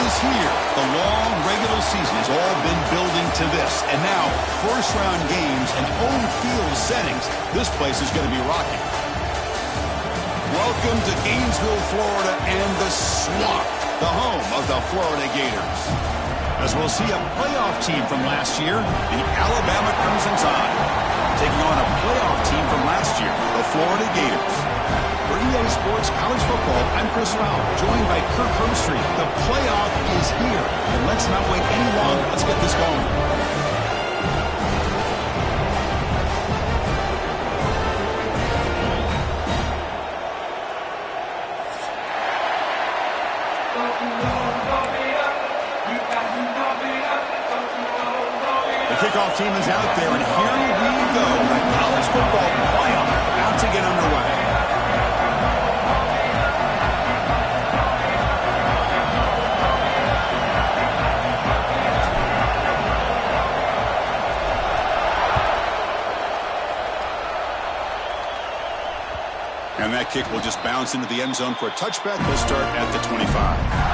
is here. The long regular season has all been building to this. And now, first-round games and home field settings. This place is going to be rocking. Welcome to Gainesville, Florida, and the Swamp, the home of the Florida Gators. As we'll see a playoff team from last year, the Alabama Crimson Tide, taking on a playoff team from last year, the Florida Gators. For EA Sports College Football, I'm Chris Fowler, joined by Kirk Herbstreit. The playoff is here, and let's not wait any longer. Let's get this going. The kickoff team is out there, and here we go. The college football playoff about to get underway. And that kick will just bounce into the end zone for a touchback. They'll start at the 25.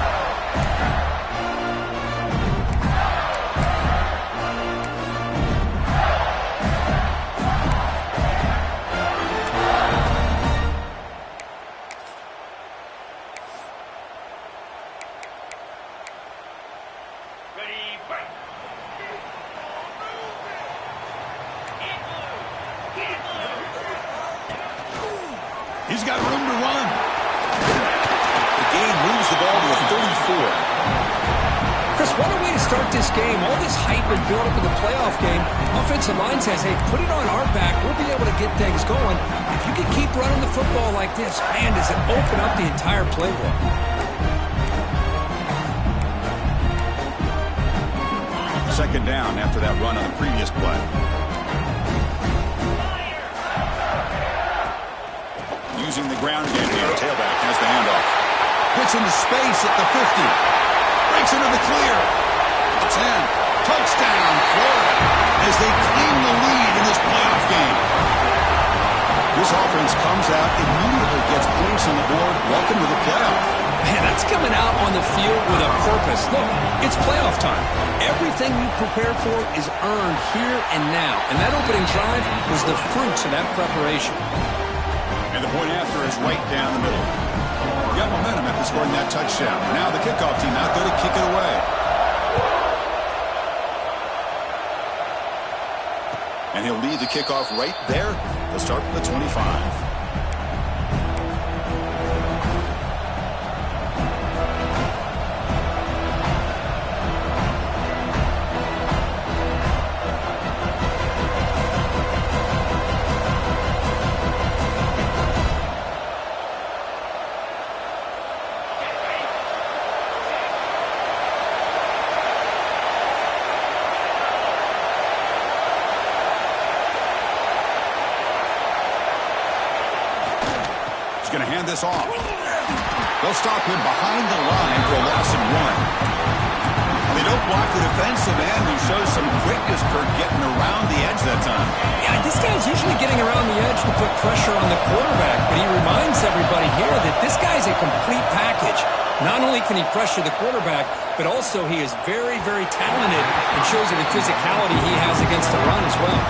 He's got room to run. The game moves the ball to the 34. Chris, what a way to start this game. All this hype and build up in the playoff game. Offensive line says, hey, put it on our back. We'll be able to get things going. If you can keep running the football like this, man, does it open up the entire playbook. Second down after that run on the previous play. Using the ground game here. Tailback has the handoff. Gets into space at the 50. Breaks into the clear. The 10. Touchdown, Florida, as they claim the lead in this playoff game. This offense comes out, immediately gets points on the board. Welcome to the playoff. Man, that's coming out on the field with a purpose. Look, it's playoff time. Everything you prepare for is earned here and now. And that opening drive was the fruits of that preparation. And the point after is right down the middle. Got momentum after scoring that touchdown. Now the kickoff team out there to kick it away. And he'll lead the kickoff right there. They'll start from the 25. Going to hand this off. They'll stop him behind the line for a loss of 1. They don't block the defensive end, who shows some quickness for getting around the edge that time. Yeah, this guy's usually getting around the edge to put pressure on the quarterback, but he reminds everybody here that this guy's a complete package. Not only can he pressure the quarterback, but also he is very, very talented and shows you the physicality he has against the run as well.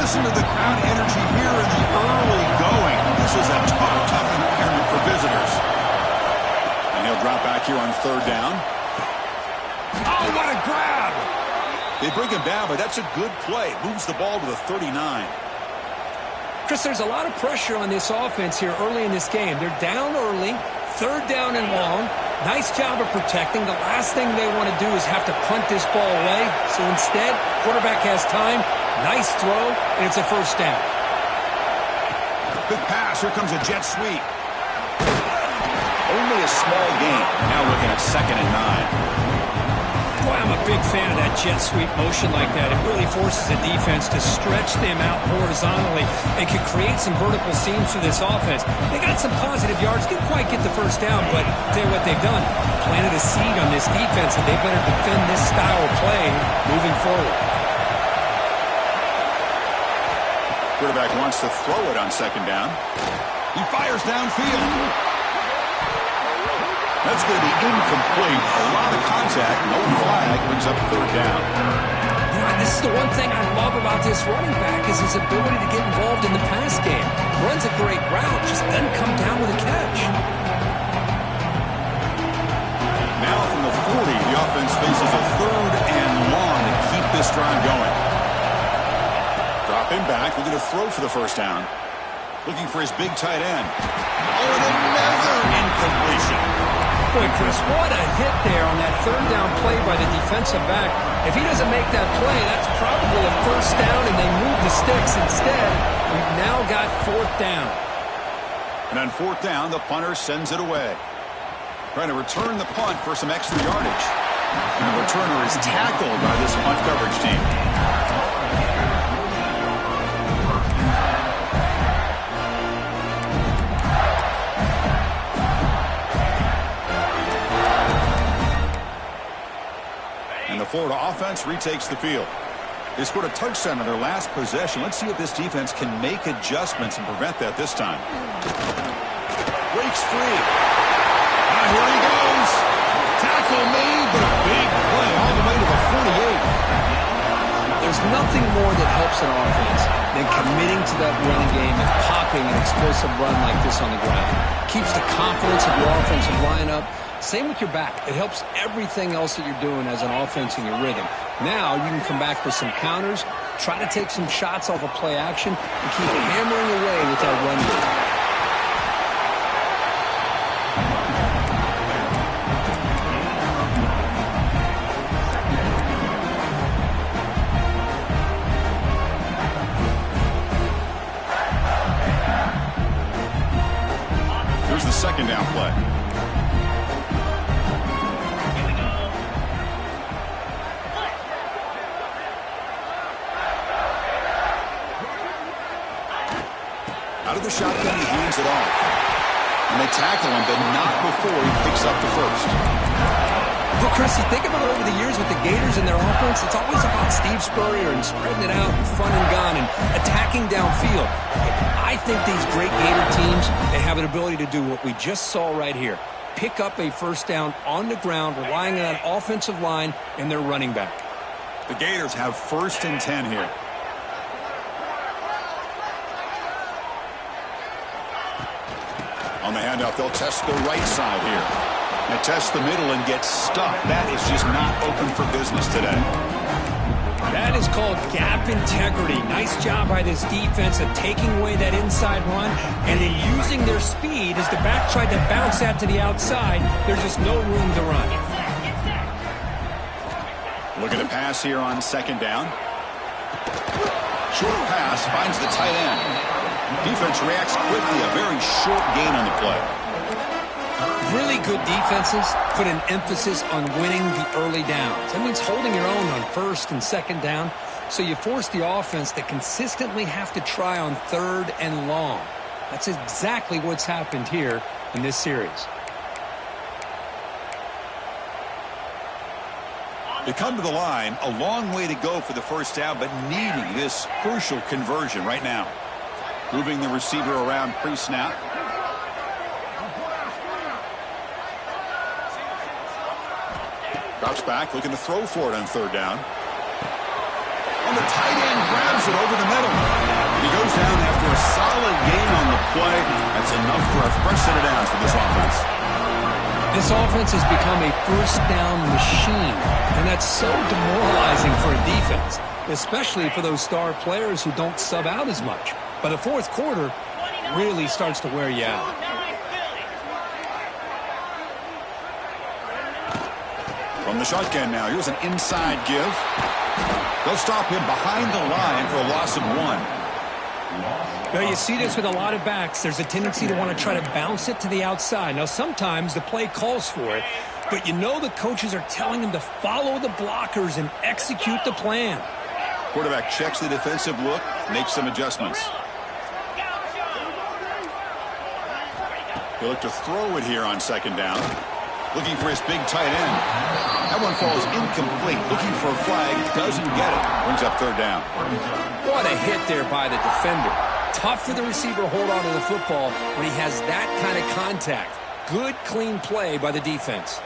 Listen to the crowd energy here in the early going. This is a tough environment for visitors. And he'll drop back here on third down. Oh, what a grab! They bring him down, but that's a good play. Moves the ball to the 39. Chris, there's a lot of pressure on this offense here early in this game. They're down early, third down and long. Nice job of protecting. The last thing they want to do is have to punt this ball away. So instead, quarterback has time. Nice throw, and it's a first down. Good pass. Here comes a jet sweep. Only a small gain. Now looking at 2nd and 9. why I'm a big fan of that jet sweep motion like that. It really forces the defense to stretch them out horizontally and can create some vertical seams for this offense. They got some positive yards, didn't quite get the first down, but I'll tell you what they've done. Planted a seed on this defense, and they better defend this style of play moving forward. Quarterback wants to throw it on second down. He fires downfield. That's going to be incomplete. A lot of contact. No flag. Brings up third down. You know, this is the one thing I love about this running back is his ability to get involved in the pass game. Runs a great route, just doesn't come down with a catch. Now from the 40, the offense faces a third and long to keep this drive going. Dropping back. We're going to throw for the first down. Looking for his big tight end. Oh, and another incompletion. Boy, Chris, what a hit there on that third down play by the defensive back. If he doesn't make that play, that's probably a first down, and they move the sticks instead. We've now got fourth down. And on fourth down, the punter sends it away. Trying to return the punt for some extra yardage. And the returner is tackled by this punt coverage team. The Florida offense retakes the field. They scored a touchdown on their last possession. Let's see if this defense can make adjustments and prevent that this time. Breaks free. Here he goes. Tackle made, but a big play all the way to the 48. There's nothing more that helps an offense than committing to that running game and popping an explosive run like this on the ground. Keeps the confidence of your offensive lineup. Same with your back. It helps everything else that you're doing as an offense in your rhythm. Now you can come back with some counters, try to take some shots off of play action, and keep hammering away with that run game. Here's the second down play. Out of the shotgun, he hands it off. And they tackle him, but not before he picks up the first. Well, Chris, you think about over the years with the Gators and their offense, it's always about Steve Spurrier and spreading it out and fun and gun and attacking downfield. I think these great Gator teams, they have an ability to do what we just saw right here. Pick up a first down on the ground, relying on that offensive line and their running back. The Gators have 1st and 10 here. On the handoff, they'll test the right side here. They test the middle and get stuck. That is just not open for business today. That is called gap integrity. Nice job by this defense of taking away that inside run and then using their speed as the back tried to bounce that to the outside. There's just no room to run. Look at the pass here on second down. Short pass finds the tight end. Defense reacts quickly. A very short gain on the play. Really good defenses put an emphasis on winning the early downs. That means holding your own on first and second down. So you force the offense to consistently have to try on third and long. That's exactly what's happened here in this series. They come to the line, a long way to go for the first down, but needing this crucial conversion right now. Moving the receiver around pre-snap. Drops back, looking to throw for it on third down. And the tight end grabs it over the middle. He goes down after a solid gain on the play. That's enough for a fresh set of downs for this offense. This offense has become a first down machine, and that's so demoralizing for a defense, especially for those star players who don't sub out as much. By the fourth quarter, really starts to wear you out. From the shotgun now, here's an inside give. They'll stop him behind the line for a loss of 1. Now, you see this with a lot of backs. There's a tendency to want to try to bounce it to the outside. Now, sometimes the play calls for it, but you know the coaches are telling him to follow the blockers and execute the plan. Quarterback checks the defensive look, makes some adjustments. He'll look to throw it here on second down. Looking for his big tight end. That one falls incomplete. Looking for a flag. Doesn't get it. Brings up third down. What a hit there by the defender. Tough for the receiver to hold on to the football when he has that kind of contact. Good, clean play by the defense.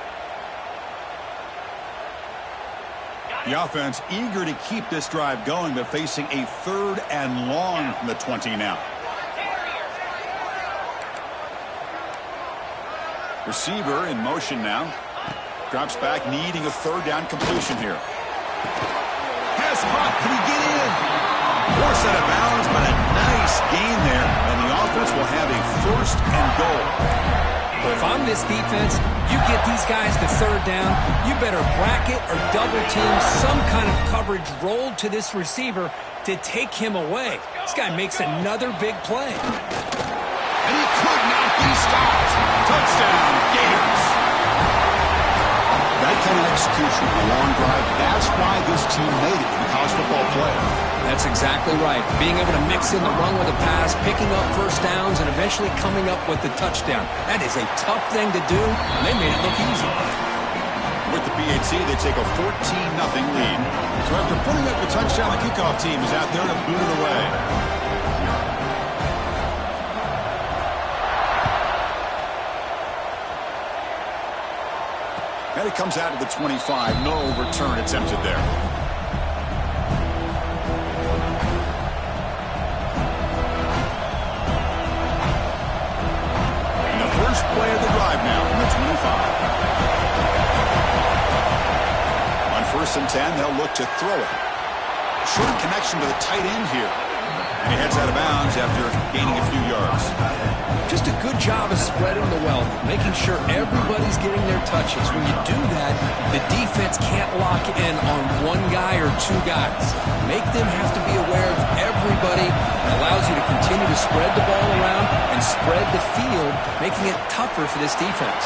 The offense eager to keep this drive going, but facing a third and long from the 20 now. Receiver in motion now. Drops back, needing a third down completion here. Pass caught. Can he get in? Forced out of bounds, but a nice gain there. And the offense will have a first and goal. If I'm this defense, you get these guys to third down, you better bracket or double team some kind of coverage rolled to this receiver to take him away. This guy makes another big play. And he could not be stopped. Touchdown, Gators. That kind of execution, a long drive, that's why this team made it in the college football playoff. That's exactly right. Being able to mix in the run with a pass, picking up first downs, and eventually coming up with the touchdown. That is a tough thing to do, and they made it look easy. With the PAT, they take a 14-0 lead. So after putting up the touchdown, the kickoff team is out there to boot it away. And it comes out to the 25. No return attempted there. And the first play of the drive now from the 25. On 1st and 10, they'll look to throw it. Short connection to the tight end here. And he heads out of bounds after gaining a few yards. Just a good job of spreading the wealth, making sure everybody's getting their touches. When you do that, the defense can't lock in on one guy or two guys. Make them have to be aware of everybody. It allows you to continue to spread the ball around and spread the field, making it tougher for this defense.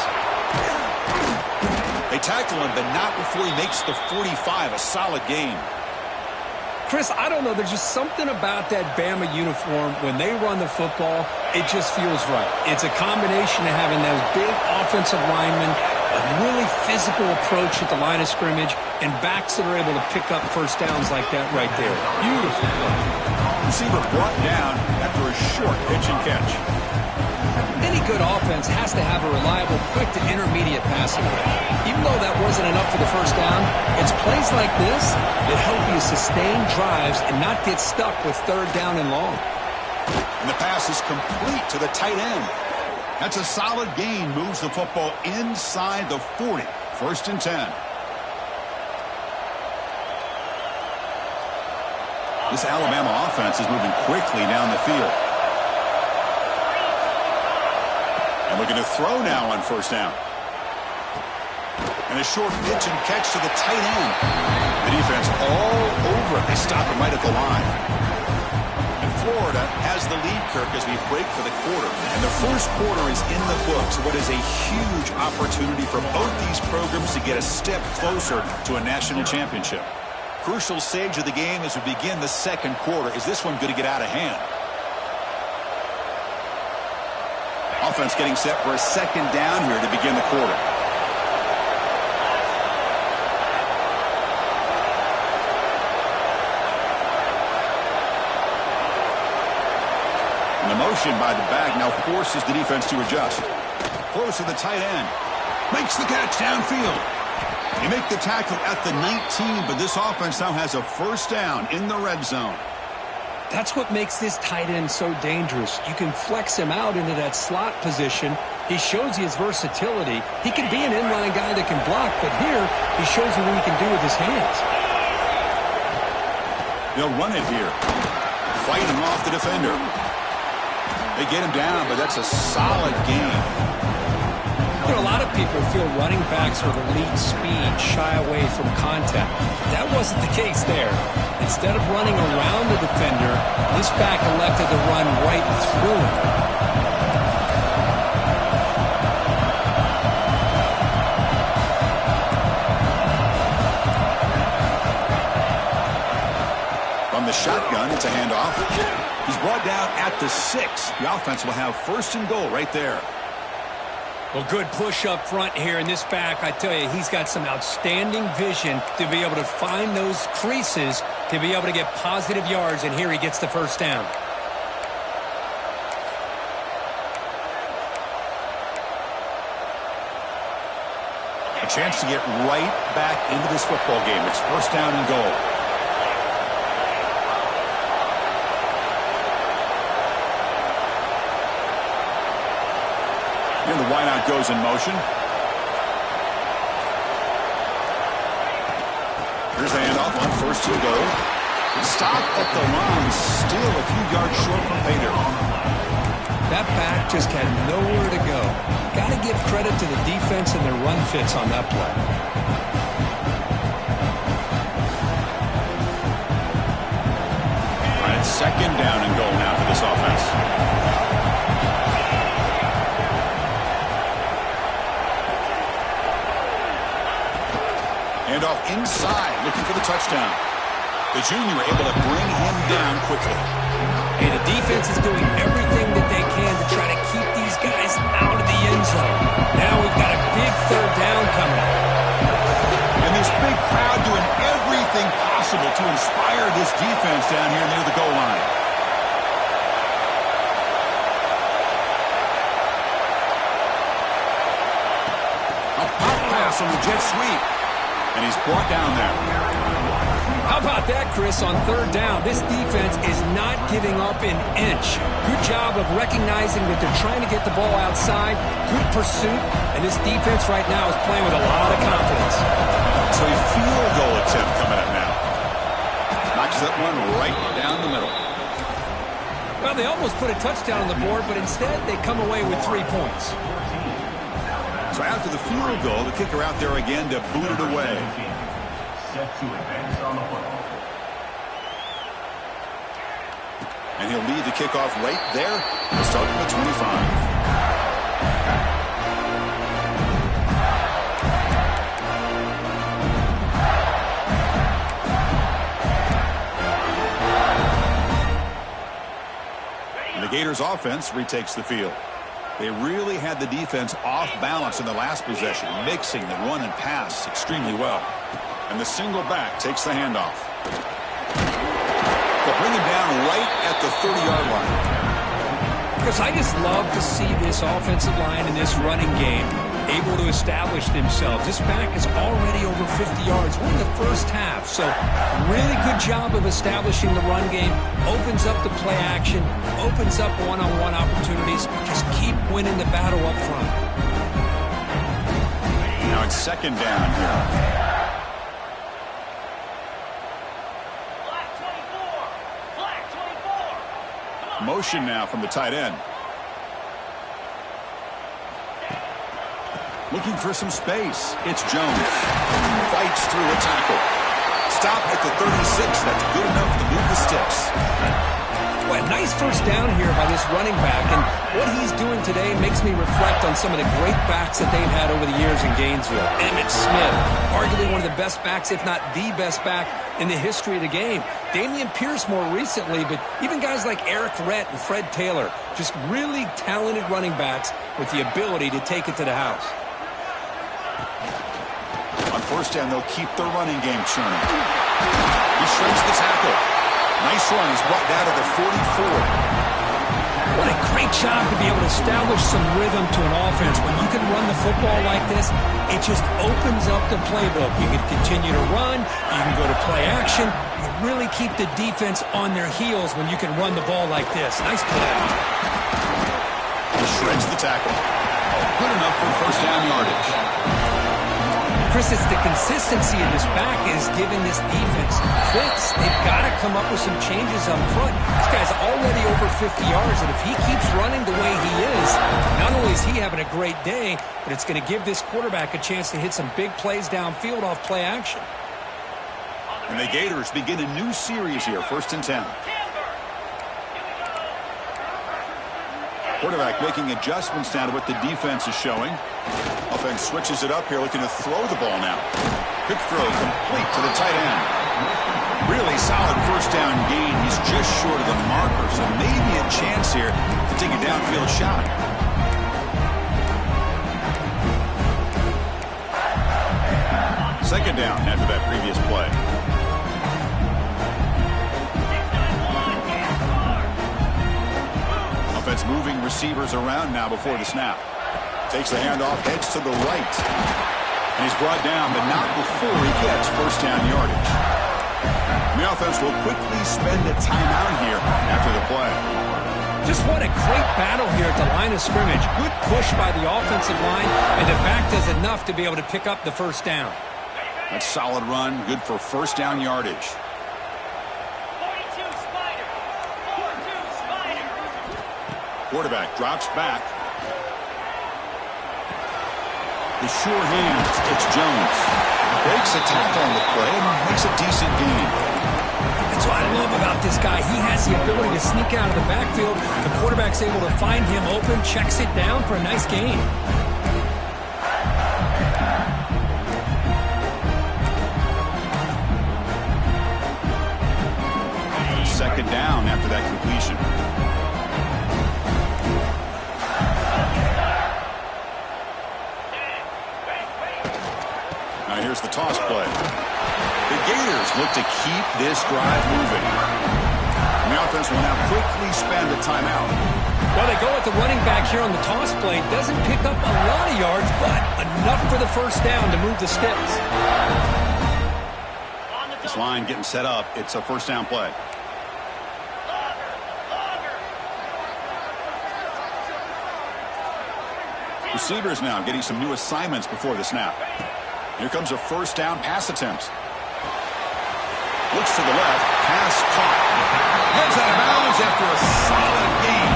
They tackle him, but not before he makes the 45, a solid gain. Chris, I don't know. There's just something about that Bama uniform. When they run the football, it just feels right. It's a combination of having those big offensive linemen, a really physical approach at the line of scrimmage, and backs that are able to pick up first downs like that right there. Beautiful. Receiver brought down after a short pitch and catch. Any good offense has to have a reliable, quick to intermediate passing game. Even though that wasn't enough for the first down, it's plays like this that help you sustain drives and not get stuck with third down and long. And the pass is complete to the tight end. That's a solid gain, moves the football inside the 40. 1st and 10. This Alabama offense is moving quickly down the field. And looking to throw now on 1st down. And a short pitch and catch to the tight end. The defense all over it. They stop him right at the line. And Florida has the lead, Kirk, as we break for the quarter. And the first quarter is in the books. What is a huge opportunity for both these programs to get a step closer to a national championship. Crucial stage of the game as we begin the second quarter. Is this one going to get out of hand? Offense getting set for a second down here to begin the quarter. And the motion by the back now forces the defense to adjust. Close to the tight end. Makes the catch downfield. They make the tackle at the 19, but this offense now has a first down in the red zone. That's what makes this tight end so dangerous. You can flex him out into that slot position. He shows you his versatility. He can be an inline guy that can block, but here he shows you what he can do with his hands. They'll run it here. Fighting off the defender. They get him down, but that's a solid game. You know, a lot of people feel running backs with elite speed shy away from contact. That wasn't the case there. Instead of running around the defender, this back elected to run right through him. Gets a handoff. He's brought down at the 6. The offense will have first and goal right there. Well, good push up front here in this back. I tell you, he's got some outstanding vision to be able to find those creases to be able to get positive yards, and here he gets the first down. A chance to get right back into this football game. It's first down and goal. And the wideout goes in motion. Here's the handoff on first and goal. Stop at the line, still a few yards short from pay dirt. That back just had nowhere to go. Got to give credit to the defense and their run fits on that play. All right, second down and goal now for this offense. Handoff inside, looking for the touchdown. The junior able to bring him down quickly. Hey, the defense is doing everything that they can to try to keep these guys out of the end zone. Now we've got a big third down coming up. And this big crowd doing everything possible to inspire this defense down here near the goal line. A pop pass on the jet sweep. And he's brought down there. How about that, Chris, on third down? This defense is not giving up an inch. Good job of recognizing that they're trying to get the ball outside. Good pursuit. And this defense right now is playing with a lot of confidence. So a field goal attempt coming up now. Knocks that one right down the middle. Well, they almost put a touchdown on the board, but instead they come away with 3 points. So after the field goal, the kicker out there again to boot it away. And he'll lead the kickoff right there. We'll start at the 25. And the Gators offense retakes the field. They really had the defense off balance in the last possession, mixing the run and pass extremely well. And the single back takes the handoff. They'll bring him down right at the 30-yard line. Because I just love to see this offensive line in this running game able to establish themselves. This back is already over 50 yards. We're in the first half, so really good job of establishing the run game. Opens up the play action, opens up one-on-one opportunities. Just keep winning the battle up front. Now it's second down here. Motion now from the tight end. Looking for some space. It's Jones. Fights through a tackle. Stop at the 36. That's good enough to move the sticks. Well, nice first down here by this running back. And what he's doing today makes me reflect on some of the great backs that they've had over the years in Gainesville. Emmitt Smith, arguably one of the best backs, if not the best back in the history of the game. Damian Pierce more recently, but even guys like Eric Rhett and Fred Taylor, just really talented running backs with the ability to take it to the house. On first down, they'll keep their running game churning. He shrinks the tackle. Nice run. He's brought down to the 44. What a great job to be able to establish some rhythm to an offense. When you can run the football like this, it just opens up the playbook. You can continue to run. You can go to play action. You really keep the defense on their heels when you can run the ball like this. Nice play. He shreds the tackle. Good enough for first down yardage. Chris, it's the consistency in this back is giving this defense fits. They've got to come up with some changes up front. This guy's already over 50 yards, and if he keeps running the way he is, not only is he having a great day, but it's going to give this quarterback a chance to hit some big plays downfield off play action. And the Gators begin a new series here, 1st and 10. Quarterback making adjustments now to what the defense is showing. Offense switches it up here, looking to throw the ball now. Quick throw complete to the tight end. Really solid first down gain. He's just short of the marker, so maybe a chance here to take a downfield shot. Second down after that previous play. Offense moving receivers around now before the snap. Takes the handoff, heads to the right. And he's brought down, but not before he gets first down yardage. The offense will quickly spend a timeout here after the play. Just what a great battle here at the line of scrimmage. Good push by the offensive line, and the back does enough to be able to pick up the first down. That's solid run, good for first down yardage. 42 Spider. 42 Spider. Quarterback drops back. The sure hands, it's Jones. Breaks a tackle on the play and makes a decent gain. That's what I love about this guy. He has the ability to sneak out of the backfield. The quarterback's able to find him open, checks it down for a nice gain. Second down after that completion. Now here's the toss play. The Gators look to keep this drive moving. And the offense will now quickly spend a timeout. Well, they go with the running back here on the toss play. Doesn't pick up a lot of yards, but enough for the first down to move the sticks. This line getting set up. It's a first down play. Receivers now getting some new assignments before the snap. Here comes a first down pass attempt. Looks to the left. Pass caught. Heads out of bounds after a solid gain.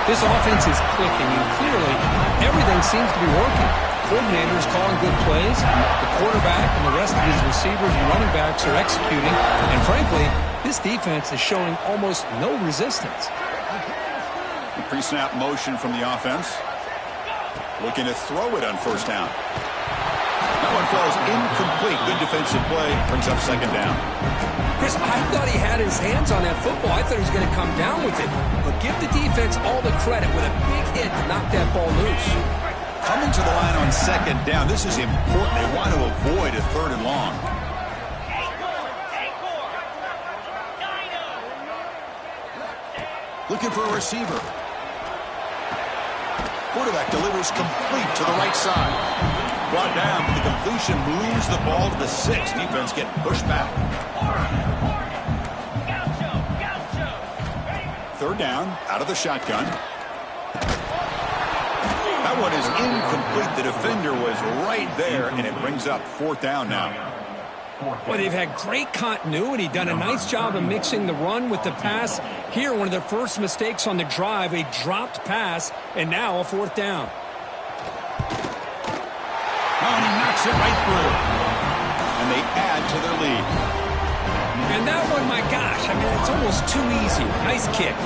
This offense is clicking, and clearly everything seems to be working. Coordinators calling good plays. The quarterback and the rest of his receivers and running backs are executing. And frankly, this defense is showing almost no resistance. Pre-snap motion from the offense. Looking to throw it on first down. That one falls incomplete. Good defensive play. Brings up second down. Chris, I thought he had his hands on that football. I thought he was going to come down with it. But give the defense all the credit with a big hit to knock that ball loose. Coming to the line on second down. This is important. They want to avoid a third and long. Looking for a receiver. Quarterback delivers complete to the right side. Brought down, but the completion moves the ball to the 6. Defense getting pushed back. Third down, out of the shotgun. That one is incomplete. The defender was right there, and it brings up fourth down now. Well, they've had great continuity, done a nice job of mixing the run with the pass. Here, one of their first mistakes on the drive, a dropped pass, and now a fourth down. Oh, and he knocks it right through. And they add to their lead. And that one, my gosh, I mean, it's almost too easy. Nice kick.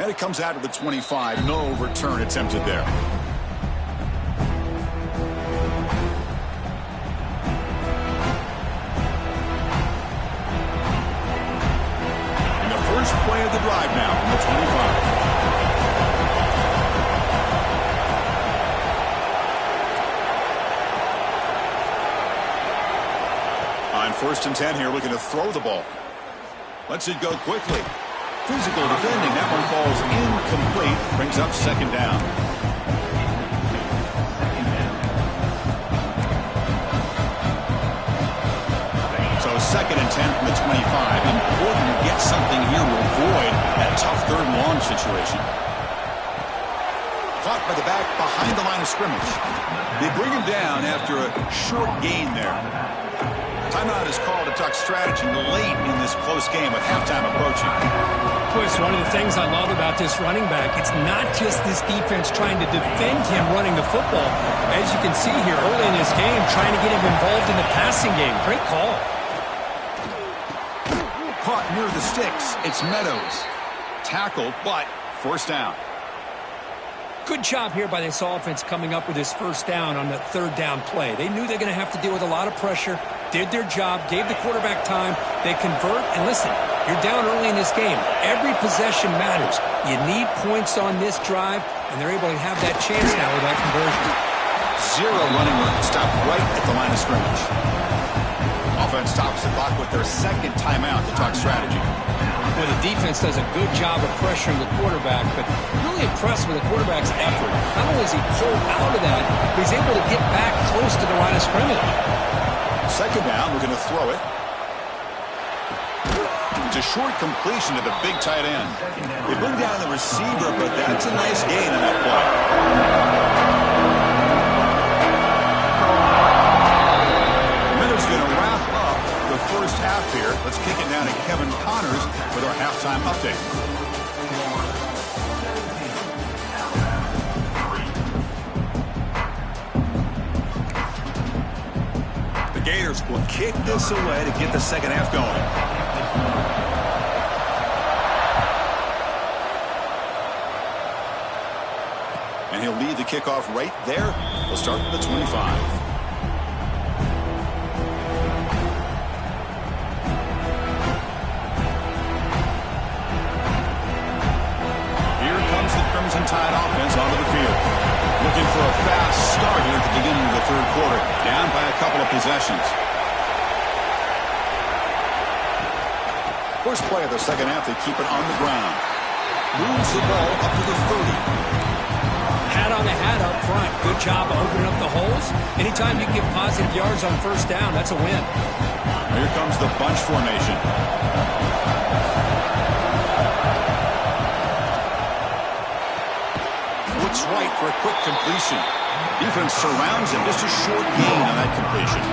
And it comes out of the 25. No return attempted there. And the first play of the drive now from the 25. On first and 10 here, looking to throw the ball. Lets it go quickly. Physical defending. That one falls incomplete. Brings up second down. So second and 10 from the 25. Important to get something here to avoid that tough third and long situation. Caught by the back behind the line of scrimmage. They bring him down after a short gain there. Timeout is called to talk strategy late in this close game with halftime approaching. Boy, it's one of the things I love about this running back. It's not just this defense trying to defend him running the football. As you can see here early in this game, trying to get him involved in the passing game. Great call. Caught near the sticks. It's Meadows. Tackled, but first down. Good job here by this offense coming up with this first down on the third down play. They knew they're going to have to deal with a lot of pressure, did their job, gave the quarterback time. They convert, and listen, you're down early in this game. Every possession matters. You need points on this drive, and they're able to have that chance now with that conversion. Zero running room. Stopped right at the line of scrimmage. Offense stops the clock with their second timeout to talk strategy. Well, the defense does a good job of pressuring the quarterback, but really impressed with the quarterback's effort. Not only is he pulled out of that, but he's able to get back close to the line of scrimmage. Second down, we're going to throw it. It's a short completion to the big tight end. They bring down the receiver, but that's a nice gain on that play. Miller's going to wrap up the first half here. Let's kick it down to Kevin Connors with our halftime update. The Gators will kick this away to get the second half going. And he'll lead the kickoff right there. We'll start from the 25. Crimson Tide offense onto the field. Looking for a fast start here at the beginning of the third quarter. Down by a couple of possessions. First play of the second half, they keep it on the ground. Moves the ball up to the 30. Hat on the hat up front. Good job of opening up the holes. Anytime you get positive yards on first down, that's a win. Here comes the bunch formation. Looks right for a quick completion. Defense surrounds him. Just a short gain on that completion.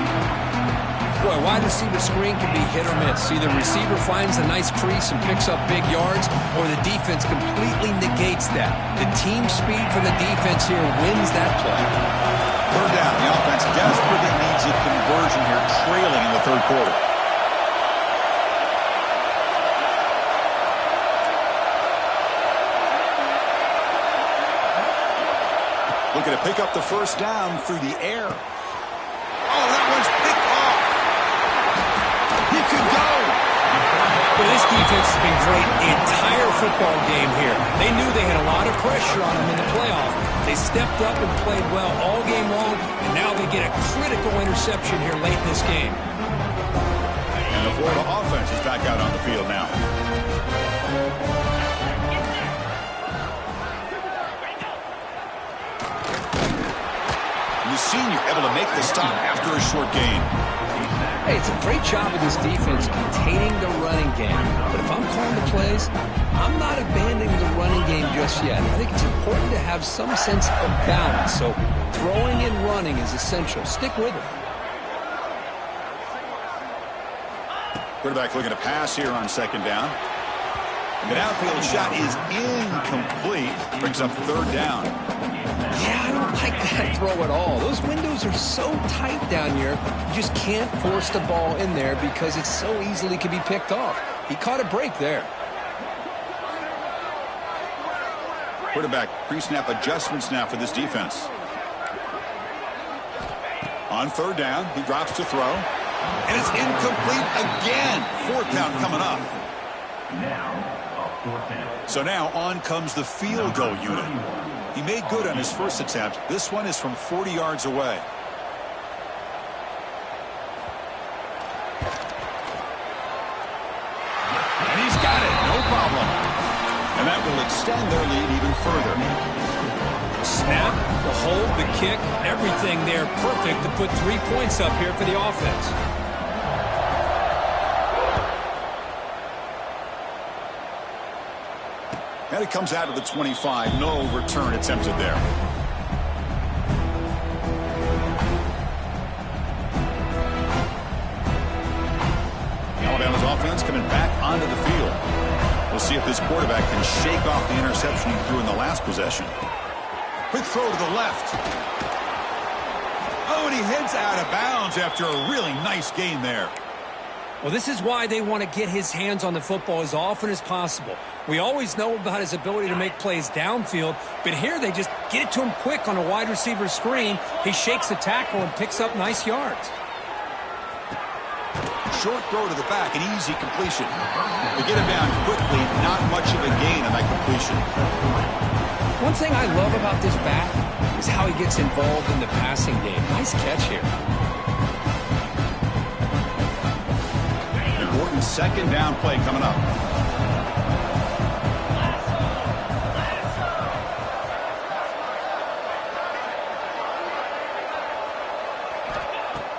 Boy, wide receiver screen can be hit or miss. Either receiver finds a nice crease and picks up big yards, or the defense completely negates that. The team speed from the defense here wins that play. Third down. The offense desperately needs a conversion here, trailing in the third quarter. Looking to pick up the first down through the air. Oh, that one's picked off. He could go. Well, this defense has been great the entire football game here. They knew they had a lot of pressure on them in the playoff. They stepped up and played well all game long, and now they get a critical interception here late in this game. And the Florida offense is back out on the field now. Senior able to make the stop after a short gain. Hey, it's a great job of this defense containing the running game. But if I'm calling the plays, I'm not abandoning the running game just yet. I think it's important to have some sense of balance. So throwing and running is essential. Stick with it. Quarterback looking to pass here on second down. And the downfield shot is incomplete. Brings up third down. Yeah, I don't like that throw at all. Those windows are so tight down here. You just can't force the ball in there because it so easily can be picked off. He caught a break there. Quarterback pre-snap adjustments now for this defense. On third down, he drops to throw. And it's incomplete again. Fourth down coming up. So now on comes the field goal unit. He made good on his first attempt. This one is from 40 yards away. And he's got it. No problem. And that will extend their lead even further. Snap, the hold, the kick, everything there perfect to put 3 points up here for the offense. And it comes out of the 25. No return attempted there. Alabama's offense coming back onto the field. We'll see if this quarterback can shake off the interception he threw in the last possession. Quick throw to the left. Oh, and he heads out of bounds after a really nice gain there. Well, this is why they want to get his hands on the football as often as possible. We always know about his ability to make plays downfield, but here they just get it to him quick on a wide receiver screen. He shakes the tackle and picks up nice yards. Short throw to the back, an easy completion. They get him down quickly, not much of a gain on that completion. One thing I love about this back is how he gets involved in the passing game. Nice catch here. Important second down play coming up.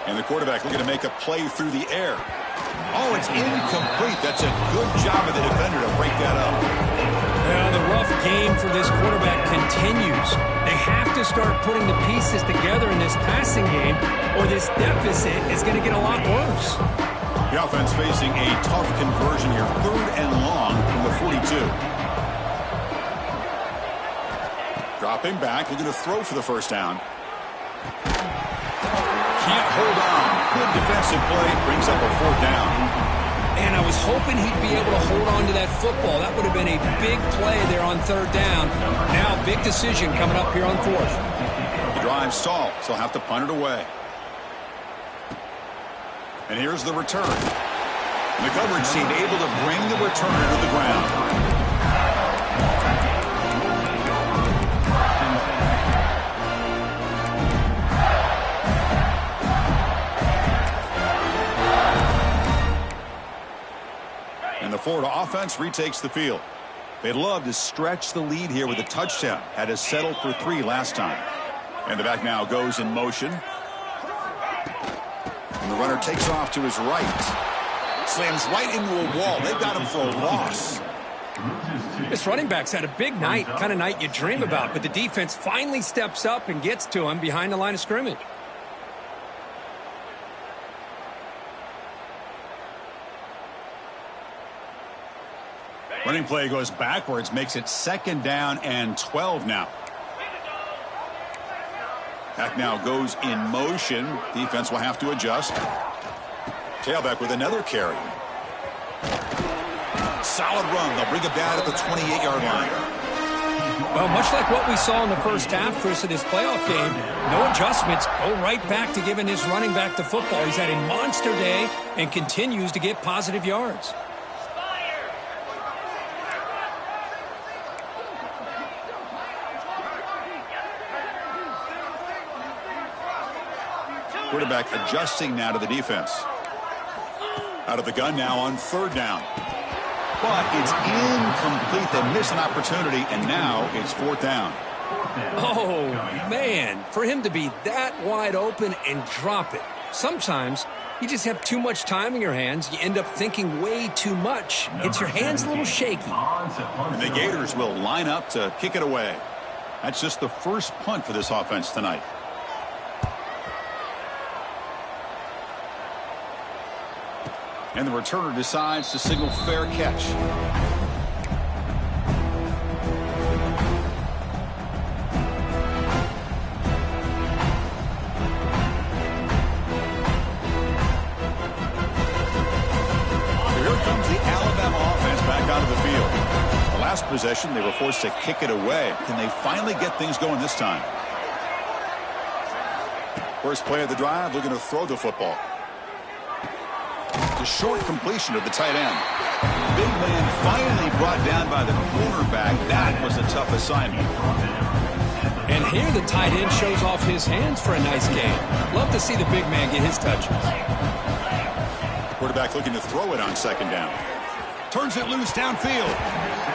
And the quarterback looking to make a play through the air. Oh, it's incomplete. That's a good job of the defender to break that up. Well, the rough game for this quarterback continues. They have to start putting the pieces together in this passing game, or this deficit is going to get a lot worse. The offense facing a tough conversion here. 3rd and long from the 42. Dropping back, looking to throw for the first down. Can't hold on. Good defensive play. Brings up a 4th down. And I was hoping he'd be able to hold on to that football. That would have been a big play there on 3rd down. Now, big decision coming up here on 4th. The drive stalled, so he'll have to punt it away. And here's the return. And the coverage seemed able to bring the returner to the ground. And the Florida offense retakes the field. They'd love to stretch the lead here with a touchdown. Had to settle for 3 last time. And the back now goes in motion. And the runner takes off to his right. Slams right into a wall. They've got him for a loss. This running back's had a big night, kind of night you dream about, but the defense finally steps up and gets to him behind the line of scrimmage. Running play goes backwards, makes it 2nd down and 12 now. Back now goes in motion. Defense will have to adjust. Tailback with another carry. Solid run. They'll bring it down at the 28-yard line. Well, much like what we saw in the first half, Chris, of this playoff game, no adjustments. Go right back to giving his running back the football. He's had a monster day and continues to get positive yards. Quarterback adjusting now to the defense. Out of the gun now on 3rd down. But it's incomplete. They miss an opportunity, and now it's 4th down. Oh, man, for him to be that wide open and drop it. Sometimes you just have too much time in your hands. You end up thinking way too much. Gets your hands a little shaky. And the Gators will line up to kick it away. That's just the first punt for this offense tonight. And the returner decides to signal fair catch. Here comes the Alabama offense back onto the field. The last possession, they were forced to kick it away. Can they finally get things going this time? First play of the drive, looking to throw the football. The short completion of the tight end. Big man finally brought down by the cornerback. That was a tough assignment. And here the tight end shows off his hands for a nice game. Love to see the big man get his touches. Quarterback looking to throw it on 2nd down. Turns it loose downfield.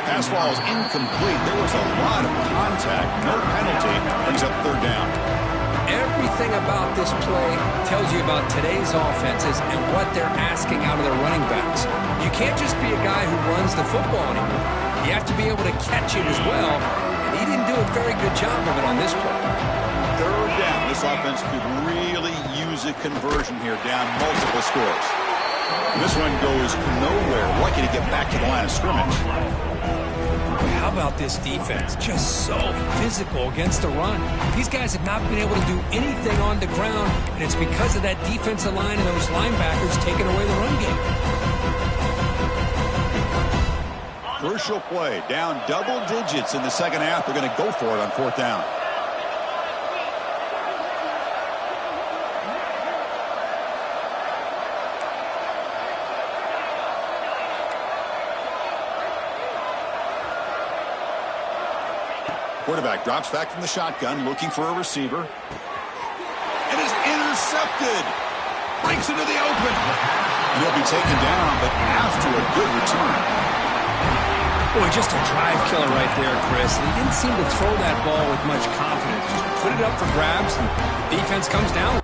Pass ball is incomplete. There was a lot of contact. No penalty. Brings up 3rd down. Everything about this play tells you about today's offenses and what they're asking out of their running backs. You can't just be a guy who runs the football anymore. You have to be able to catch it as well, and he didn't do a very good job of it on this play. 3rd down. This offense could really use a conversion here, down multiple scores. This one goes nowhere. Lucky to get back to the line of scrimmage. How about this defense? Just so physical against the run. These guys have not been able to do anything on the ground, and it's because of that defensive line and those linebackers taking away the run game. Crucial play. Down double digits in the second half. They're going to go for it on fourth down. Quarterback drops back from the shotgun, looking for a receiver. And is intercepted. Breaks into the open. And he'll be taken down, but after a good return. Boy, just a drive killer right there, Chris. He didn't seem to throw that ball with much confidence. Just put it up for grabs, and the defense comes down.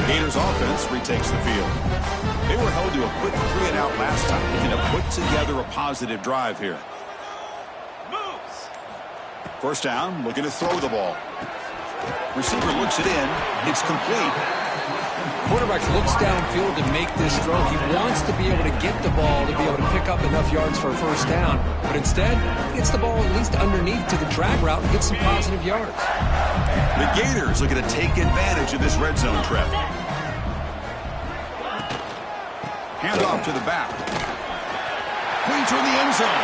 Gators offense retakes the field. They were held to a quick 3-and-out last time, looking to put together a positive drive here. Moves. First down, looking to throw the ball. Receiver looks it in. It's complete. Quarterback looks downfield to make this throw. He wants to be able to get the ball to be able to pick up enough yards for a first down. But instead, he gets the ball at least underneath to the drag route and gets some positive yards. The Gators looking to take advantage of this red zone trap. Handoff to the back. Pointer in the end zone.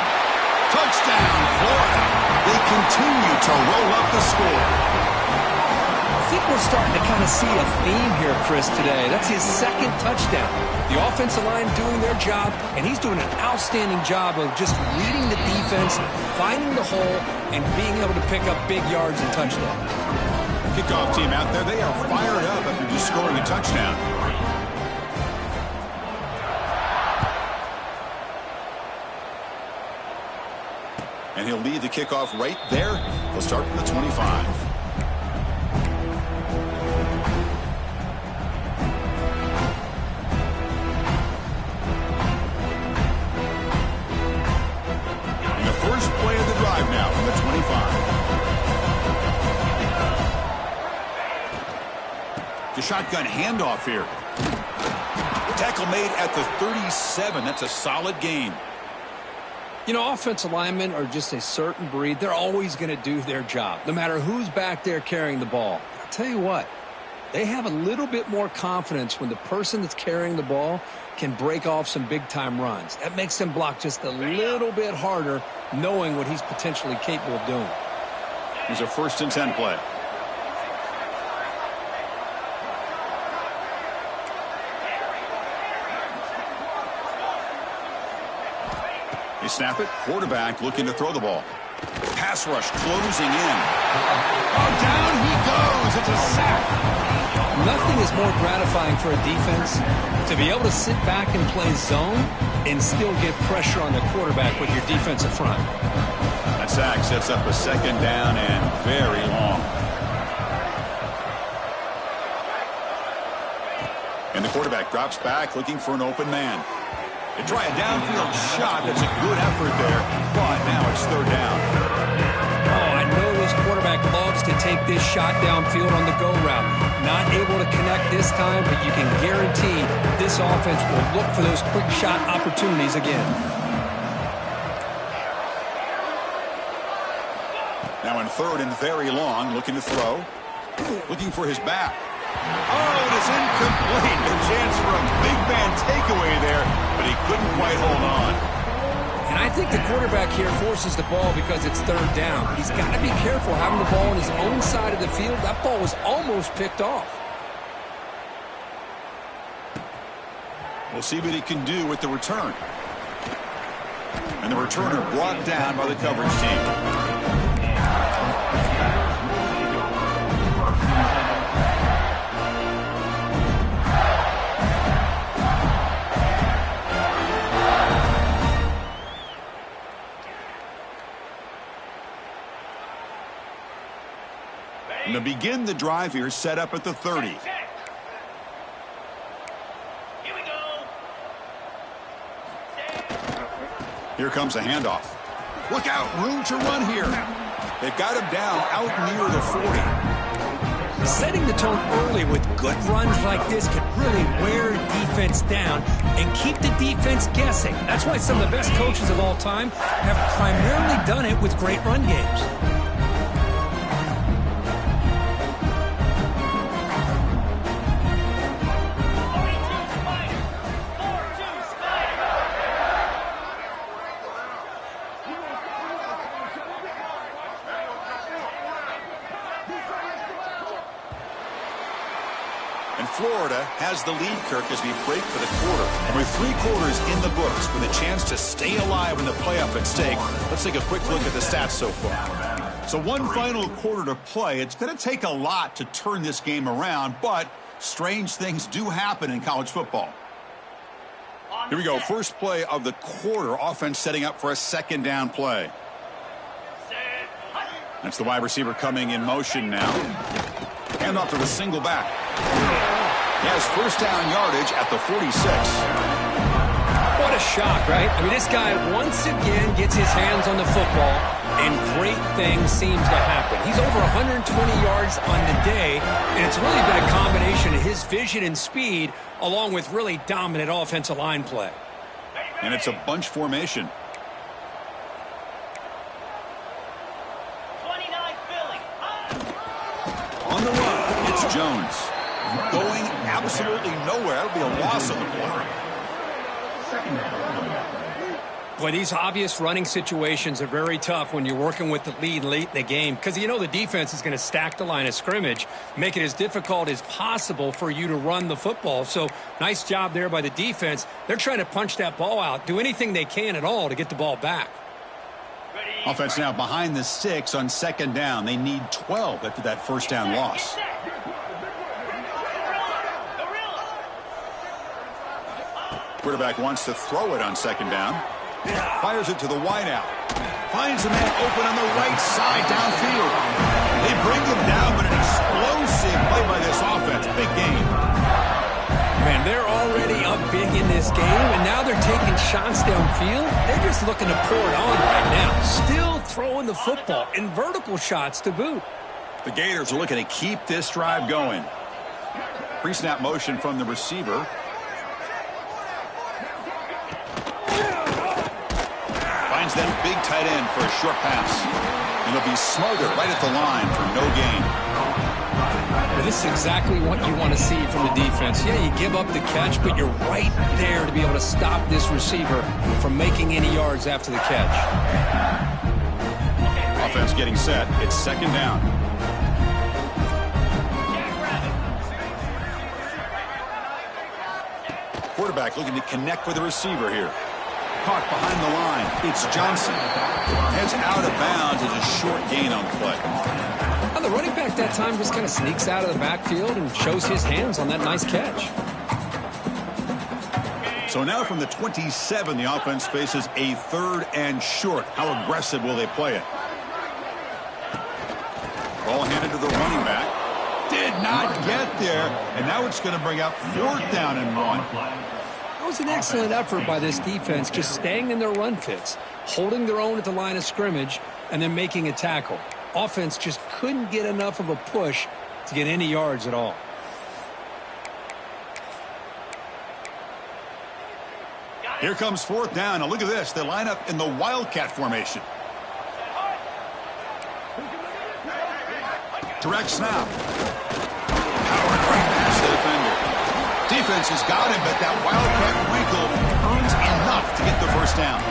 Touchdown, Florida. They continue to roll up the score. I think we're starting to kind of see a theme here, Chris, today. That's his second touchdown. The offensive line doing their job, and he's doing an outstanding job of just reading the defense, finding the hole, and being able to pick up big yards and touchdowns. Kickoff team out there, they are fired up after just scoring a touchdown. And he'll lead the kickoff right there. He'll start from the 25. Now from the 25. The shotgun handoff here. Tackle made at the 37. That's a solid gain. You know, offensive linemen are just a certain breed. They're always going to do their job, no matter who's back there carrying the ball. I'll tell you what, they have a little bit more confidence when the person that's carrying the ball can break off some big-time runs. That makes them block just a little bit harder, knowing what he's potentially capable of doing. Here's a 1st and 10 play. They snap it. Quarterback looking to throw the ball. Pass rush closing in. Oh, down he goes. It's a sack. Nothing is more gratifying for a defense to be able to sit back and play zone and still get pressure on the quarterback with your defensive front. That sack sets up a 2nd down and very long. And the quarterback drops back looking for an open man. They try a downfield shot. That's a good effort there, but now it's 3rd down. Oh, I know this quarterback loves to take this shot downfield on the go route. Not able to connect this time, but you can guarantee this offense will look for those quick shot opportunities again. Now in 3rd and very long, looking to throw. Looking for his back. Oh, it is incomplete. A chance for a big man takeaway there, but he couldn't quite hold on. And I think the quarterback here forces the ball because it's 3rd down. He's got to be careful having the ball on his own side of the field. That ball was almost picked off. We'll see what he can do with the return. And the returner brought down by the coverage team. And to begin the drive here, set up at the 30. Here we go. Here comes a handoff. Look out, room to run here. They've got him down out near the 40. Setting the tone early with good runs like this can really wear defense down and keep the defense guessing. That's why some of the best coaches of all time have primarily done it with great run games. And Florida has the lead, Kirk, as we break for the quarter. And with 3 quarters in the books, with a chance to stay alive in the playoff at stake, let's take a quick look at the stats so far. So one final quarter to play. It's going to take a lot to turn this game around, but strange things do happen in college football. Here we go. First play of the quarter. Offense setting up for a second down play. That's the wide receiver coming in motion now. Hand off to the single back. He has first down yardage at the 46. What a shock, right? I mean, this guy once again gets his hands on the football, and great things seem to happen. He's over 120 yards on the day, and it's really been a combination of his vision and speed, along with really dominant offensive line play. And it's a bunch formation. 29 Philly. On the run, it's Jones. Going absolutely nowhere. That would be a loss on the play. Boy, these obvious running situations are very tough when you're working with the lead late in the game, because you know the defense is going to stack the line of scrimmage, make it as difficult as possible for you to run the football. So nice job there by the defense. They're trying to punch that ball out, do anything they can at all to get the ball back. Offense now behind the 6 on second down. They need 12 after that first down loss. Quarterback wants to throw it on second down. Fires it to the wideout. Finds a man open on the right side downfield. They bring him down, but an explosive play by this offense. Big game. Man, they're already up big in this game, and now they're taking shots downfield. They're just looking to pour it on right now. Still throwing the football, and vertical shots to boot. The Gators are looking to keep this drive going. Pre-snap motion from the receiver. Finds that big tight end for a short pass. And it'll be Smother right at the line for no gain. Well, this is exactly what you want to see from the defense. Yeah, you give up the catch, but you're right there to be able to stop this receiver from making any yards after the catch. Offense getting set. It's second down. Quarterback looking to connect with the receiver here. Caught behind the line. It's Johnson. Heads out of bounds as a short gain on the play. Well, the running back that time just kind of sneaks out of the backfield and shows his hands on that nice catch. So now from the 27, the offense faces a third and short. How aggressive will they play it? Ball handed to the running back. Did not get there. And now it's going to bring up fourth down and 1. That was an excellent effort by this defense, just staying in their run fits, holding their own at the line of scrimmage, and then making a tackle. Offense just couldn't get enough of a push to get any yards at all. Here comes fourth down. Now look at this. They line up in the Wildcat formation. Direct snap. Powered right past the defender. Defense has got him, but that Wildcat wrinkle earns enough to get the first down.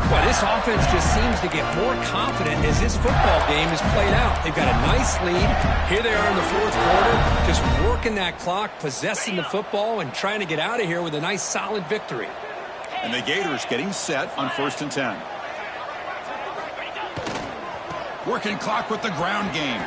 Well, this offense just seems to get more confident as this football game is played out. They've got a nice lead. Here they are in the fourth quarter, just working that clock, possessing the football, and trying to get out of here with a nice, solid victory. And the Gators getting set on 1st and 10. Working clock with the ground game.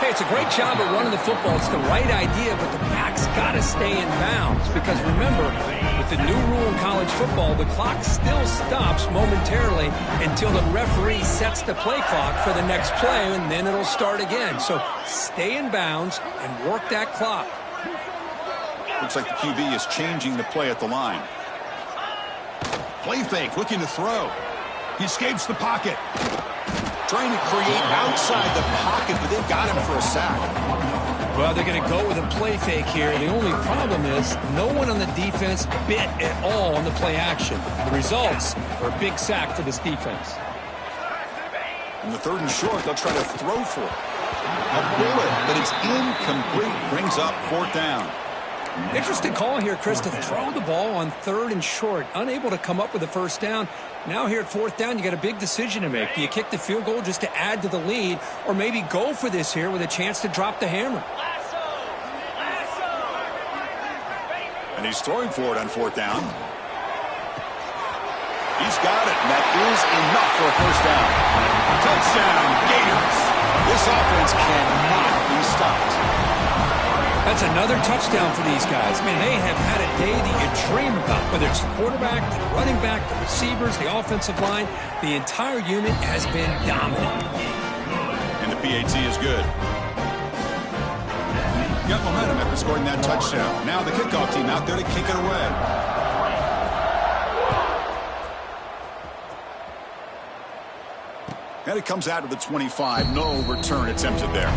Hey, it's a great job of running the football. It's the right idea, but the back's got to stay in bounds because, remember, the With the new rule in college football, the clock still stops momentarily until the referee sets the play clock for the next play, and then it'll start again. So stay in bounds and work that clock. Looks like the QB is changing the play at the line. Play fake, looking to throw. He escapes the pocket. Trying to create outside the pocket, but they've got him for a sack. Well, they're going to go with a play fake here. The only problem is no one on the defense bit at all on the play action. The results are a big sack for this defense. In the 3rd and short, they'll try to throw for it. A bullet, but it's incomplete. Brings up 4th down. Interesting call here, Chris, to throw the ball on 3rd and short. Unable to come up with a 1st down. Now here at 4th down, you got a big decision to make. Do you kick the field goal just to add to the lead, or maybe go for this here with a chance to drop the hammer? And he's throwing for it on 4th down. He's got it, and that is enough for a 1st down. Touchdown, Gators. This offense cannot be stopped. That's another touchdown for these guys. Man, they have had a day that you dream about, whether it's the quarterback, the running back, the receivers, the offensive line. The entire unit has been dominant. And the PAT is good. Got momentum after scoring that touchdown. Now the kickoff team out there to kick it away. And it comes out to the 25. No return attempted there.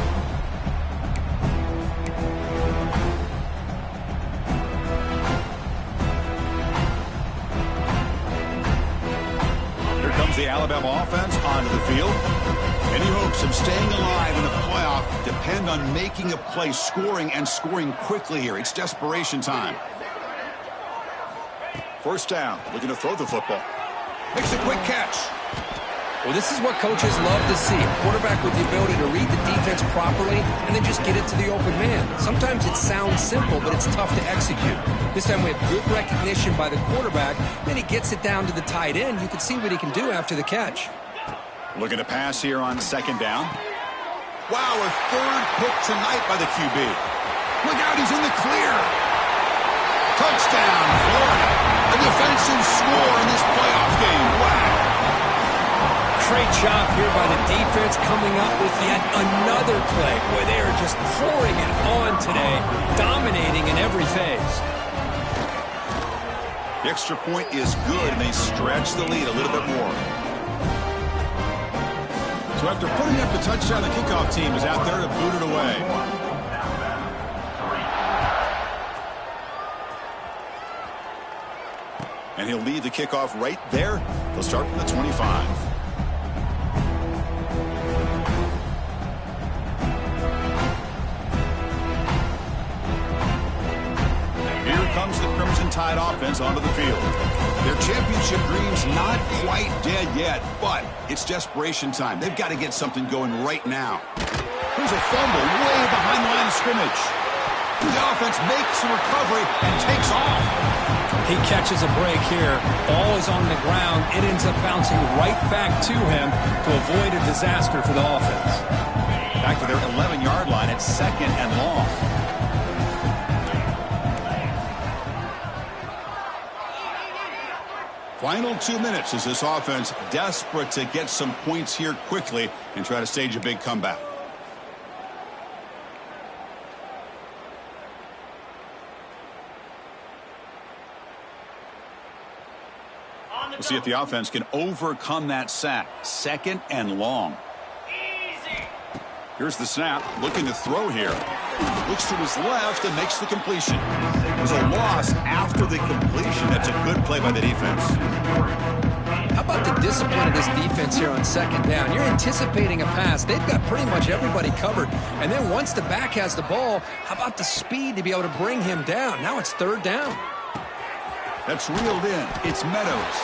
The Alabama offense onto the field. Any hopes of staying alive in the playoff depend on making a play, scoring, and scoring quickly here. It's desperation time. 1st down, looking to throw the football. Makes a quick catch. Well, this is what coaches love to see. A quarterback with the ability to read the defense properly and then just get it to the open man. Sometimes it sounds simple, but it's tough to execute. This time we have good recognition by the quarterback. Then he gets it down to the tight end. You can see what he can do after the catch. Looking to pass here on 2nd down. Wow, a 3rd pick tonight by the QB. Look out, he's in the clear. Touchdown, Florida. A defensive score in this playoff game. Wow. Great job here by the defense coming up with yet another play. Boy, they are just pouring it on today, dominating in every phase. The extra point is good, and they stretch the lead a little bit more. So after putting up the touchdown, the kickoff team is out there to boot it away. And he'll lead the kickoff right there. He'll start from the 25. Comes the Crimson Tide offense onto the field. Their championship dreams not quite dead yet, but it's desperation time. They've got to get something going right now. Here's a fumble way behind the line of scrimmage. The offense makes a recovery and takes off. He catches a break here. Ball is on the ground. It ends up bouncing right back to him to avoid a disaster for the offense. Back to their 11-yard line. It's 2nd and long. Final 2 minutes as this offense desperate to get some points here quickly and try to stage a big comeback. We'll see if the offense can overcome that sack. 2nd and long. Here's the snap, looking to throw here. Looks to his left and makes the completion. There's a loss after the completion. That's a good play by the defense. How about the discipline of this defense here on 2nd down? You're anticipating a pass. They've got pretty much everybody covered. And then once the back has the ball, how about the speed to be able to bring him down? Now it's 3rd down. That's reeled in. It's Meadows.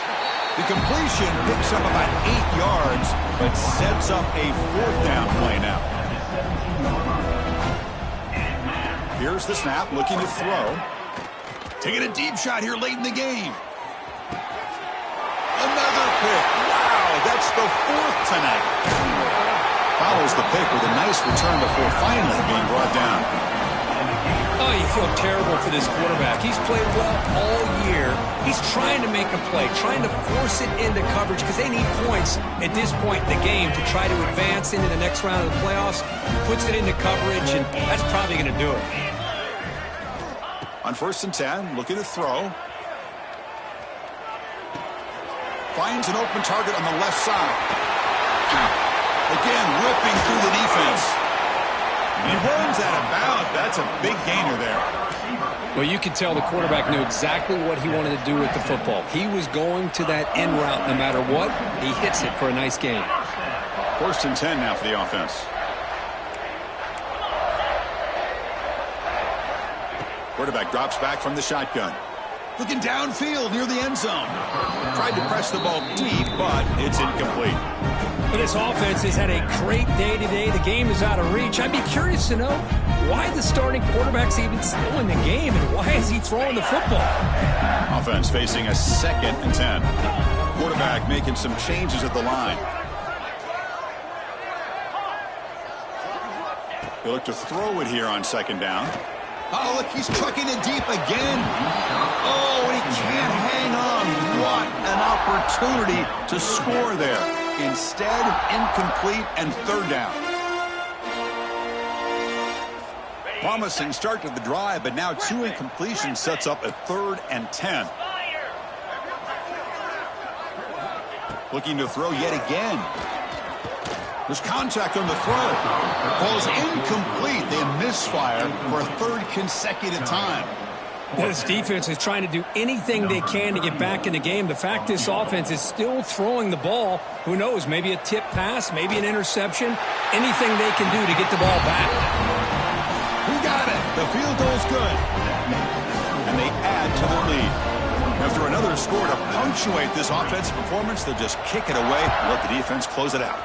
The completion picks up about 8 yards, but sets up a 4th down play now. Here's the snap, looking to throw. Taking a deep shot here late in the game. Another pick. Wow, that's the 4th tonight. Follows the pick with a nice return before finally being brought down. Oh, you feel terrible for this quarterback. He's played well all year, He's trying to make a play, trying to force it into coverage because they need points at this point in the game to try to advance into the next round of the playoffs. Puts it into coverage, and that's probably going to do it. On 1st and 10, looking to throw. Finds an open target on the left side. Again, ripping through the defense. He runs out of bounds. That's a big gainer there. Well, you can tell the quarterback knew exactly what he wanted to do with the football. He was going to that end route no matter what. He hits it for a nice gain. 1st and 10 now for the offense. Quarterback drops back from the shotgun. Looking downfield near the end zone. Tried to press the ball deep, but it's incomplete. But this offense has had a great day today. The game is out of reach. I'd be curious to know why the starting quarterback's even still in the game, and why is he throwing the football? Offense facing a 2nd and 10. Quarterback making some changes at the line. He'll look to throw it here on 2nd down. Oh, look, he's trucking it deep again. Oh, and he can't hang on. What an opportunity to score there. Instead, incomplete and 3rd down. Promising start to the drive, but now 2 incompletions sets up a 3rd and 10. Looking to throw yet again. There's contact on the throw. Falls incomplete. They misfire for a 3rd consecutive time. This defense is trying to do anything they can to get back in the game. The fact this offense is still throwing the ball, who knows, maybe a tip pass, maybe an interception, anything they can do to get the ball back. Who got it? The field goal's good. And they add to their lead. After another score to punctuate this offensive performance, they'll just kick it away and let the defense close it out.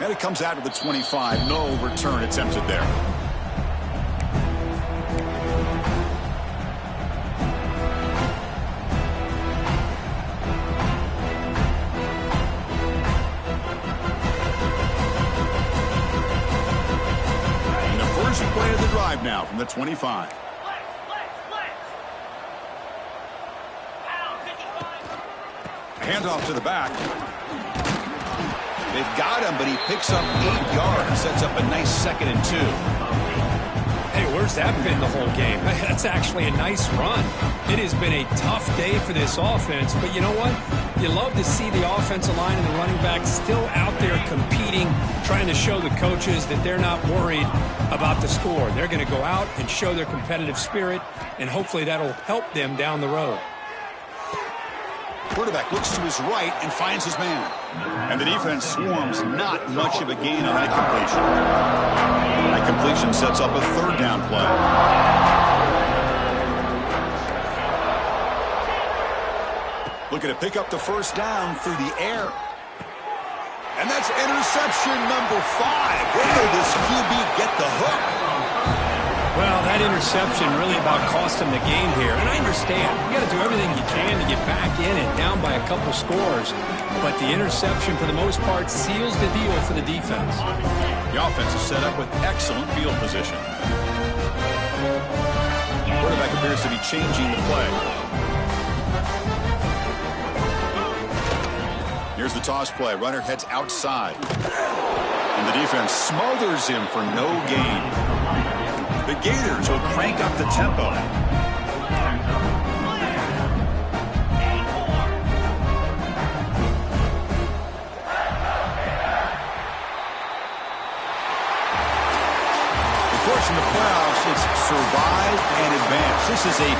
And it comes out to the 25. No return attempted there. And the first play of the drive now from the 25. A handoff to the back. They've got him, but he picks up 8 yards. Sets up a nice 2nd and 2. Hey, where's that been the whole game? That's actually a nice run. It has been a tough day for this offense, but you know what? You love to see the offensive line and the running back still out there competing, trying to show the coaches that they're not worried about the score. They're going to go out and show their competitive spirit, and hopefully that'll help them down the road. Quarterback looks to his right and finds his man. And the defense swarms. Not much of a gain on that completion. That completion sets up a 3rd down play. Looking to pick up the 1st down through the air. And that's interception number 5. Where did this QB get the hook? Well, that interception really about cost him the game here. And I understand. You got to do everything you can to get back in and down by a couple scores. But the interception, for the most part, seals the deal for the defense. The offense is set up with excellent field position. Quarterback appears to be changing the play. Here's the toss play. Runner heads outside. And the defense smothers him for no gain. The Gators will crank up the tempo. Of course, in the playoffs, it's survive and advance. This is a